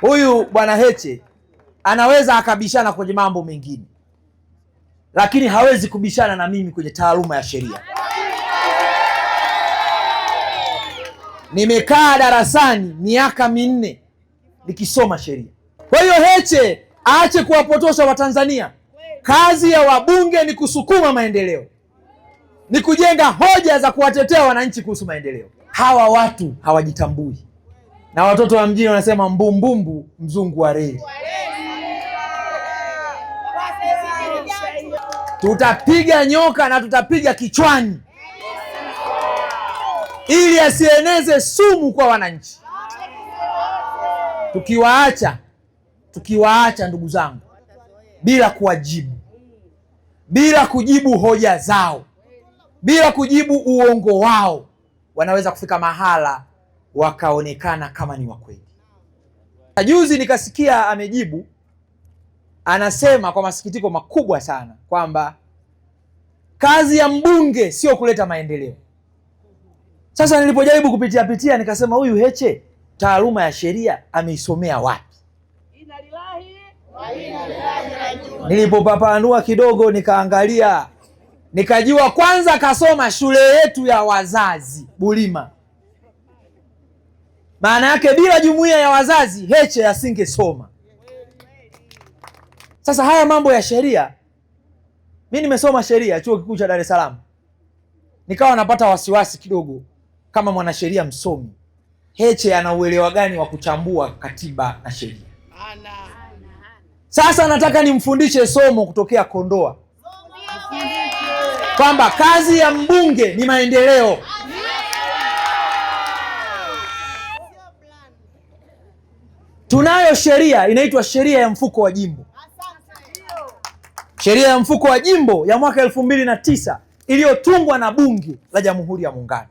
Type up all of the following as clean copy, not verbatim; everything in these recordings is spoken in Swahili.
Huyu bwana Heche anaweza akabishana kwenye mambo mengine, lakini hawezi kubishana na mimi kwenye taaluma ya sheria. Nimekaa darasani miaka 4 nikisoma sheria. Kwa hiyo Heche aache kuwapotosha Watanzania. Kazi ya wabunge ni kusukuma maendeleo, ni kujenga hoja za kuwatetea wananchi kuhusu maendeleo. Hawa watu hawajitambui, na watoto wa mjini wanasema mbumbumbu mzungu wa reli. Tutapiga nyoka na tutapiga kichwani ili asieneze sumu kwa wananchi. Tukiwaacha ndugu zangu bila kuwajibu, bila kujibu hoja zao, bila kujibu uongo wao, wanaweza kufika mahala wakaonekana kama ni wakweli. Juzi nikasikia amejibu, anasema kwa masikitiko makubwa sana kwamba kazi ya mbunge sio kuleta maendeleo. Sasa nilipojaribu kupitia nikasema huyu Heche taaluma ya sheria ameisomea wapi? Nilipopapanua kidogo nikaangalia, nikajua kwanza kasoma shule yetu ya wazazi Bulima. Maana yake bila jumuiya ya wazazi Heche asingesoma. Sasa haya mambo ya sheria, mimi nimesoma sheria chuo kikuu cha Dar es Salaam, nikawa napata wasiwasi kidogo kama mwanasheria msomi. Heche ana uelewa gani wa kuchambua katiba na sheria? Sasa nataka nimfundishe somo kutokea Kondoa, kwamba kazi ya mbunge ni maendeleo. Tunayo sheria inaitwa sheria ya mfuko wa jimbo. Sheria ya mfuko wa jimbo ya mwaka 2009 iliyotungwa na Bunge la Jamhuri ya Muungano.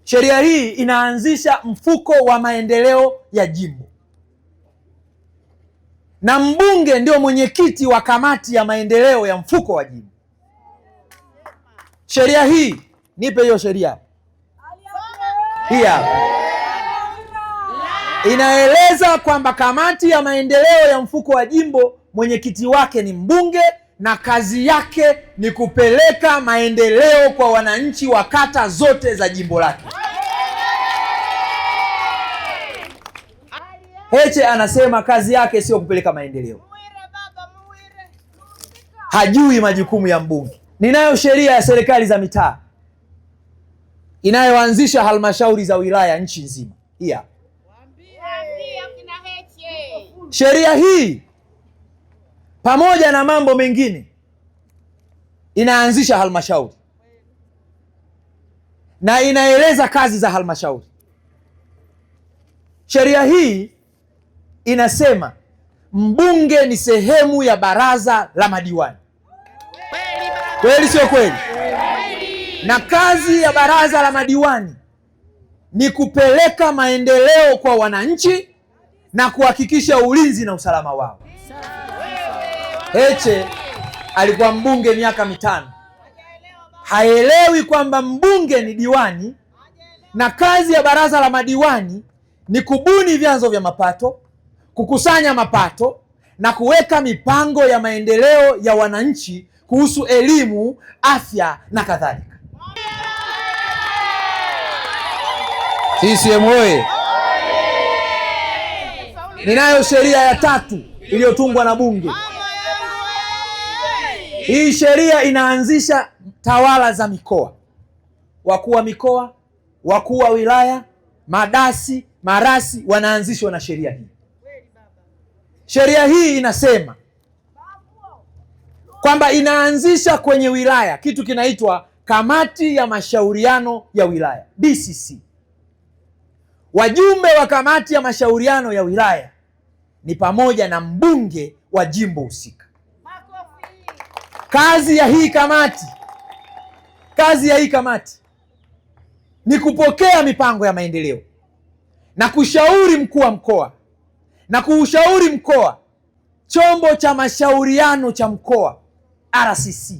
Sheria hii inaanzisha mfuko wa maendeleo ya jimbo, na mbunge ndio mwenyekiti wa kamati ya maendeleo ya mfuko wa jimbo. Sheria hii, nipe hiyo sheria hii hapa, inaeleza kwamba kamati ya maendeleo ya mfuko wa jimbo mwenyekiti wake ni mbunge, na kazi yake ni kupeleka maendeleo kwa wananchi wa kata zote za jimbo lake. Heche anasema kazi yake sio kupeleka maendeleo, hajui majukumu ya mbunge. Ninayo sheria ya serikali za mitaa inayoanzisha halmashauri za wilaya nchi nzima. Sheria hii pamoja na mambo mengine inaanzisha halmashauri na inaeleza kazi za halmashauri. Sheria hii inasema mbunge ni sehemu ya baraza la madiwani. Kweli sio kweli? Na kazi ya baraza la madiwani ni kupeleka maendeleo kwa wananchi na kuhakikisha ulinzi na usalama wao. Heche alikuwa mbunge miaka 5, haelewi kwamba mbunge ni diwani, na kazi ya baraza la madiwani ni kubuni vyanzo vya mapato, kukusanya mapato na kuweka mipango ya maendeleo ya wananchi kuhusu elimu, afya na kadhalika. CCM oye! Ninayo sheria ya 3 iliyotungwa na Bunge. Hii sheria inaanzisha tawala za mikoa, wakuu wa mikoa, wakuu wa wilaya, madasi, marasi wanaanzishwa na sheria hii. Sheria hii inasema kwamba inaanzisha kwenye wilaya kitu kinaitwa kamati ya mashauriano ya wilaya, DCC. Wajumbe wa kamati ya mashauriano ya wilaya ni pamoja na mbunge wa jimbo husika. Kazi ya hii kamati ni kupokea mipango ya maendeleo na kushauri mkuu wa mkoa na kuushauri mkoa, chombo cha mashauriano cha mkoa RCC.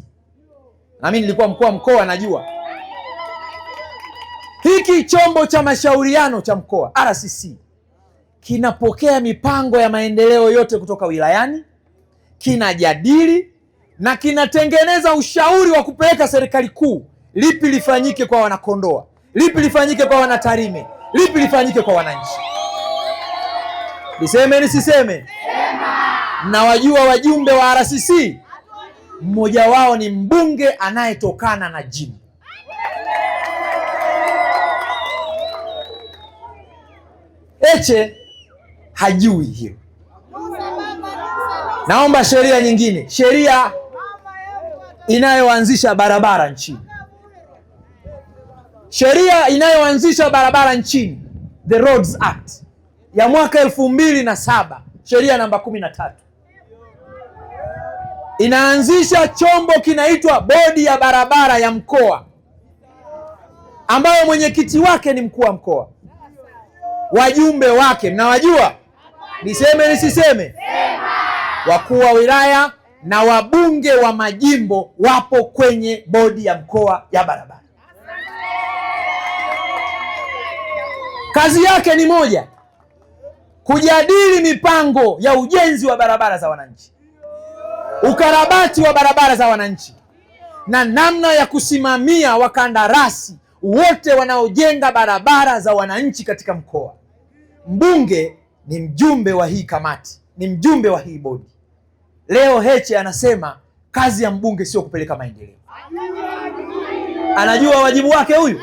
Na mimi nilikuwa mkuu wa mkoa, najua hiki chombo cha mashauriano cha mkoa RCC kinapokea mipango ya maendeleo yote kutoka wilayani, kinajadili na kinatengeneza ushauri wa kupeleka serikali kuu, lipi lifanyike kwa Wanakondoa, lipi lifanyike kwa Wanatarime, lipi lifanyike kwa wananchi. Niseme nisiseme? Mnawajua wajumbe wa RCC, mmoja wao ni mbunge anayetokana na jimbo. Heche hajui hiyo. Naomba sheria nyingine, sheria inayoanzisha barabara nchini, sheria inayoanzisha barabara nchini, The Roads Act ya mwaka 2007, sheria namba 13, inaanzisha chombo kinaitwa bodi ya barabara ya mkoa, ambayo mwenyekiti wake ni mkuu wa mkoa. Wajumbe wake mnawajua? Niseme nisiseme? Wakuu wa wilaya na wabunge wa majimbo wapo kwenye bodi ya mkoa ya barabara. Kazi yake ni moja, kujadili mipango ya ujenzi wa barabara za wananchi, ukarabati wa barabara za wananchi, na namna ya kusimamia wakandarasi wote wanaojenga barabara za wananchi katika mkoa. Mbunge ni mjumbe wa hii kamati, ni mjumbe wa hii bodi. Leo Heche anasema kazi ya mbunge sio kupeleka maendeleo. Anajua wajibu wake huyu?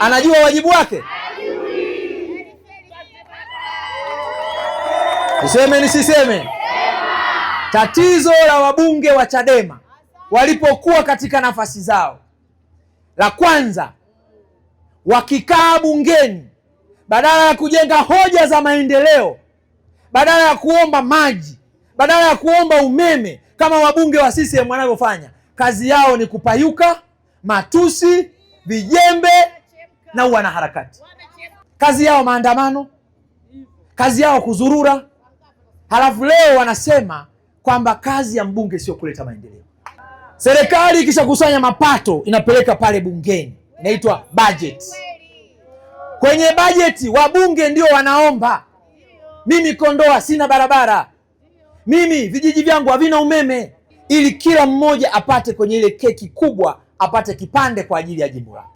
Anajua wajibu wake? Niseme nisiseme? Tatizo la wabunge wa Chadema walipokuwa katika nafasi zao, la kwanza, wakikaa bungeni, badala ya kujenga hoja za maendeleo, badala ya kuomba maji, badala ya kuomba umeme kama wabunge wa CCM wanavyofanya, kazi yao ni kupayuka, matusi, vijembe na wanaharakati. Kazi yao maandamano, kazi yao kuzurura. Halafu leo wanasema kwamba kazi ya mbunge sio kuleta maendeleo. Serikali ikishakusanya mapato inapeleka pale bungeni, inaitwa budget. Kwenye bajeti wabunge ndio wanaomba, mimi Kondoa sina barabara, mimi vijiji vyangu havina umeme, ili kila mmoja apate kwenye ile keki kubwa, apate kipande kwa ajili ya jimbo lake.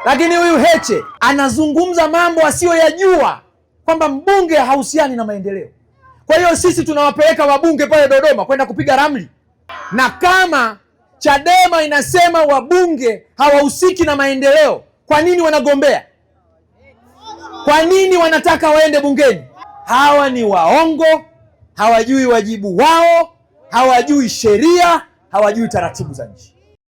Lakini huyu Heche anazungumza mambo asiyoyajua, kwamba mbunge hahusiani na maendeleo. Kwa hiyo sisi tunawapeleka wabunge pale Dodoma kwenda kupiga ramli. Na kama Chadema inasema wabunge hawahusiki na maendeleo, kwa nini wanagombea? Kwa nini wanataka waende bungeni? Hawa ni waongo, hawajui wajibu wao, hawajui sheria, hawajui taratibu za nchi.